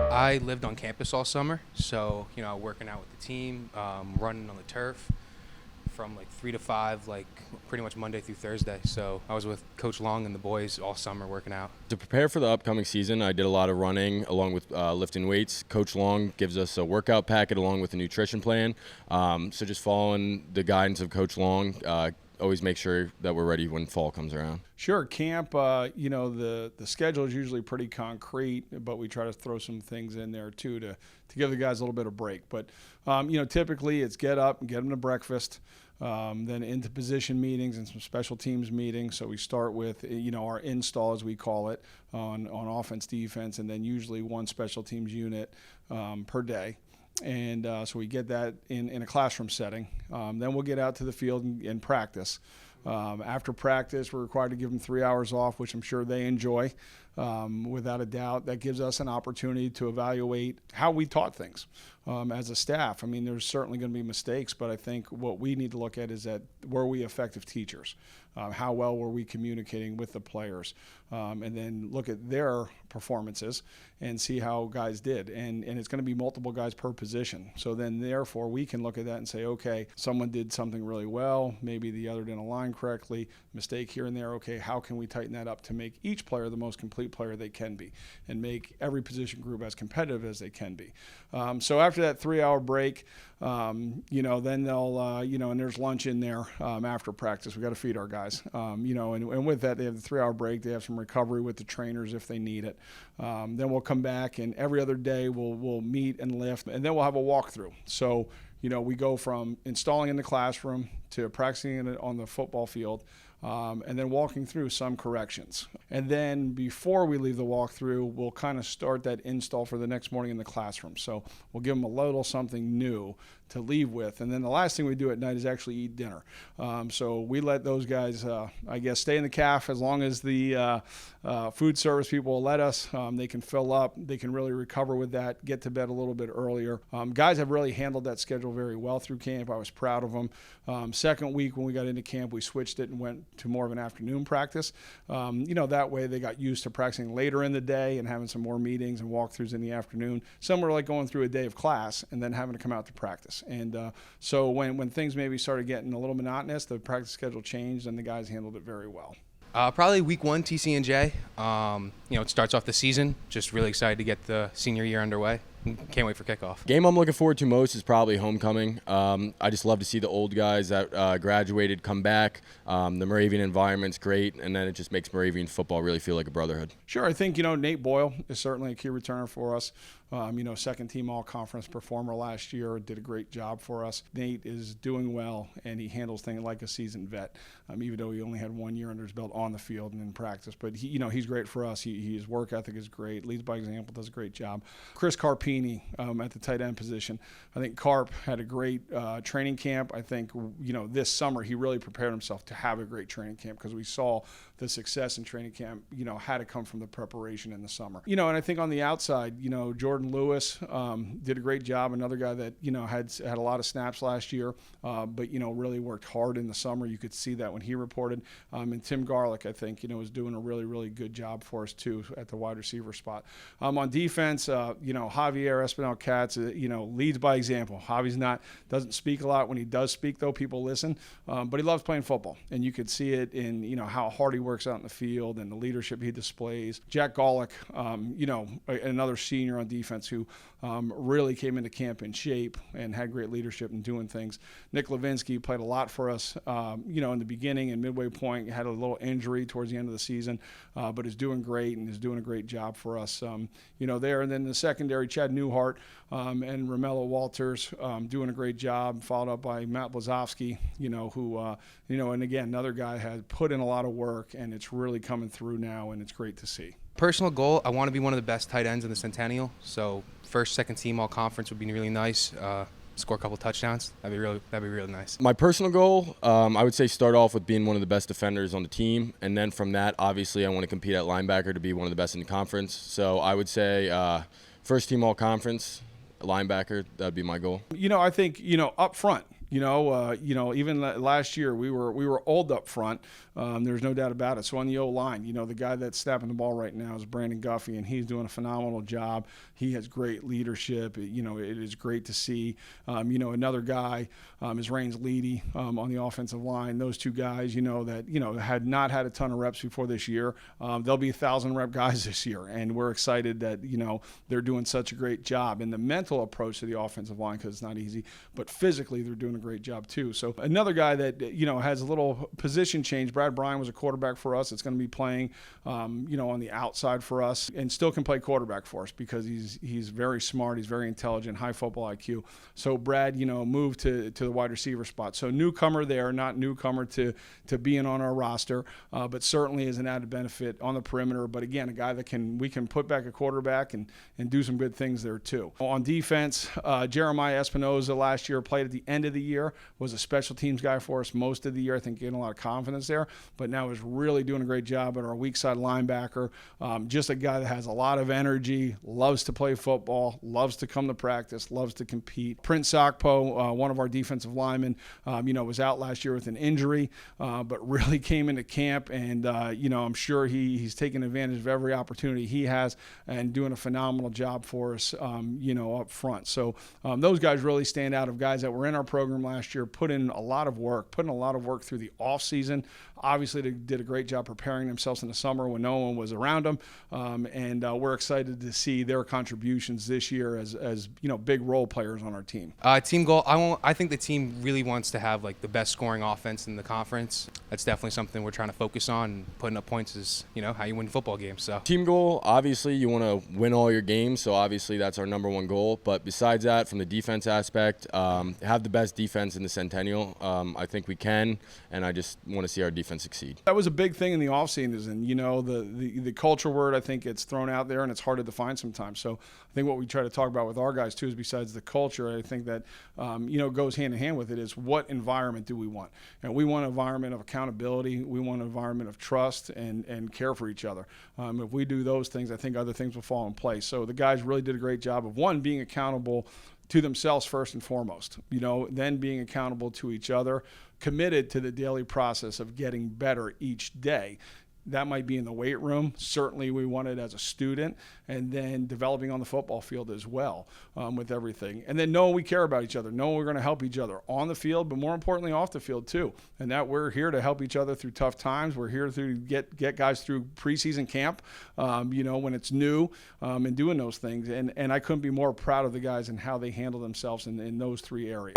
I lived on campus all summer, so working out with the team, running on the turf from like 3 to 5, like pretty much Monday through Thursday. So I was with Coach Long and the boys all summer working out. To prepare for the upcoming season, I did a lot of running along with lifting weights. Coach Long gives us a workout packet along with a nutrition plan. So just following the guidance of Coach Long, always make sure that we're ready when fall comes around. Sure, camp, the schedule is usually pretty concrete, but we try to throw some things in there too to give the guys a little bit of break. But, typically it's get up and get them to breakfast, then into position meetings and some special teams meetings. So we start with, our install, as we call it, on offense, defense, and then usually one special teams unit per day. And so we get that in a classroom setting. Then we'll get out to the field and practice. After practice, we're required to give them 3 hours off, which I'm sure they enjoy. Without a doubt, that gives us an opportunity to evaluate how we taught things as a staff. I mean, there's certainly going to be mistakes, but I think what we need to look at is that were we effective teachers? How well were we communicating with the players? And then look at their performances and see how guys did. And it's going to be multiple guys per position. So then, therefore, we can look at that and say, okay, someone did something really well. Maybe the other didn't align correctly. Mistake here and there. Okay, how can we tighten that up to make each player the most complete player they can be and make every position group as competitive as they can be? So after that 3-hour break, then they'll, and there's lunch in there after practice. We got to feed our guys, and with that, they have the 3-hour break. They have some recovery with the trainers if they need it. Then we'll come back, and every other day we'll meet and lift, and then we'll have a walkthrough. So, we go from installing in the classroom to practicing it on the football field, and then walking through some corrections. And then before we leave the walkthrough, we'll kind of start that install for the next morning in the classroom. So we'll give them a little something new to leave with. And then the last thing we do at night is actually eat dinner. So we let those guys, stay in the caf as long as the food service people will let us. They can fill up. They can really recover with that, get to bed a little bit earlier. Guys have really handled that schedule very well through camp. I was proud of them. Second week when we got into camp, we switched it and went to more of an afternoon practice. That way they got used to practicing later in the day and having some more meetings and walkthroughs in the afternoon. Some were like going through a day of class and then having to come out to practice. And so when things maybe started getting a little monotonous, the practice schedule changed and the guys handled it very well. Probably week 1 TC&J. It starts off the season. Just really excited to get the senior year underway. Can't wait for kickoff. Game I'm looking forward to most is probably homecoming. I just love to see the old guys that graduated come back. The Moravian environment's great, and then it just makes Moravian football really feel like a brotherhood. Sure, I think, Nate Boyle is certainly a key returner for us. Second team all-conference performer last year, did a great job for us. Nate is doing well, and he handles things like a seasoned vet, even though he only had 1 year under his belt on the field and in practice. But he's great for us. His work ethic is great, leads by example, does a great job. Chris Carpini at the tight end position. I think Carp had a great training camp. I think, this summer he really prepared himself to have a great training camp because we saw the success in training camp, had to come from the preparation in the summer. And I think on the outside, Jordan Lewis did a great job. Another guy that, had a lot of snaps last year, but, really worked hard in the summer. You could see that when he reported. And Tim Garlick, I think, was doing a really, really good job for us too at the wide receiver spot. On defense, Javier Espinal-Katz, leads by example. Javi's doesn't speak a lot. When he does speak, though, people listen. But he loves playing football. And you could see it in, how hard he works out in the field and the leadership he displays. Jack Golick, another senior on defense who really came into camp in shape and had great leadership and doing things. Nick Levinski played a lot for us, in the beginning and midway point. Had a little injury towards the end of the season, but is doing great and is doing a great job for us, there. And then the secondary, Chad Newhart and Romello Walters doing a great job, followed up by Matt Blazowski, who, and again, another guy had put in a lot of work, and it's really coming through now, and it's great to see. Personal goal, I want to be one of the best tight ends in the Centennial. So first, second team all conference would be really nice. Score a couple touchdowns. That'd be really nice. My personal goal, I would say start off with being one of the best defenders on the team. And then from that, obviously, I want to compete at linebacker to be one of the best in the conference. So I would say first team all conference, linebacker, that'd be my goal. I think, up front, Even last year we were old up front. There's no doubt about it. So on the O-line, the guy that's snapping the ball right now is Brandon Guffey, and he's doing a phenomenal job. He has great leadership. It is great to see. Another guy is Rains Leedy on the offensive line. Those two guys, that had not had a ton of reps before this year. They'll be 1,000 rep guys this year, and we're excited that they're doing such a great job. And the mental approach to the offensive line, because it's not easy, but physically they're doing a great job too. So another guy that has a little position change. Brad Bryan was a quarterback for us. It's going to be playing on the outside for us, and still can play quarterback for us because he's very smart, he's very intelligent, high football IQ. So Brad moved to the wide receiver spot. So newcomer there, not newcomer to being on our roster, but certainly is an added benefit on the perimeter. But again, a guy that we can put back a quarterback and do some good things there too. On defense, Jeremiah Espinoza last year played at the end of the year, was a special teams guy for us most of the year. I think getting a lot of confidence there, but now is really doing a great job at our weak side linebacker. Just a guy that has a lot of energy, loves to play football, loves to come to practice, loves to compete. Prince Sakpo, one of our defensive linemen, was out last year with an injury, but really came into camp, and I'm sure he's taking advantage of every opportunity he has and doing a phenomenal job for us, up front. So those guys really stand out of guys that were in our program last year, putting in a lot of work through the off season. Obviously, they did a great job preparing themselves in the summer when no one was around them, and we're excited to see their contributions this year as big role players on our team. Team goal. I think the team really wants to have like the best scoring offense in the conference. That's definitely something we're trying to focus on. Putting up points is how you win football games. So team goal, obviously, you want to win all your games. So obviously, that's our number one goal. But besides that, from the defense aspect, have the best defense in the Centennial. I think we can, and I just want to see our defense succeed. That was a big thing in the offseason. The culture word, I think it's thrown out there, and it's hard to define sometimes. So I think what we try to talk about with our guys too is, besides the culture, I think that goes hand in hand with it, is what environment do we want? And we want an environment of accountability. We want an environment of trust and care for each other. If we do those things, I think other things will fall in place. So the guys really did a great job of, one, being accountable to themselves first and foremost, then being accountable to each other, committed to the daily process of getting better each day. That might be in the weight room. Certainly we want it as a student, and then developing on the football field as well, with everything. And then knowing we care about each other, knowing we're going to help each other on the field, but more importantly off the field too. And that we're here to help each other through tough times. We're here to get guys through preseason camp, when it's new, and doing those things. And I couldn't be more proud of the guys and how they handle themselves in those three areas.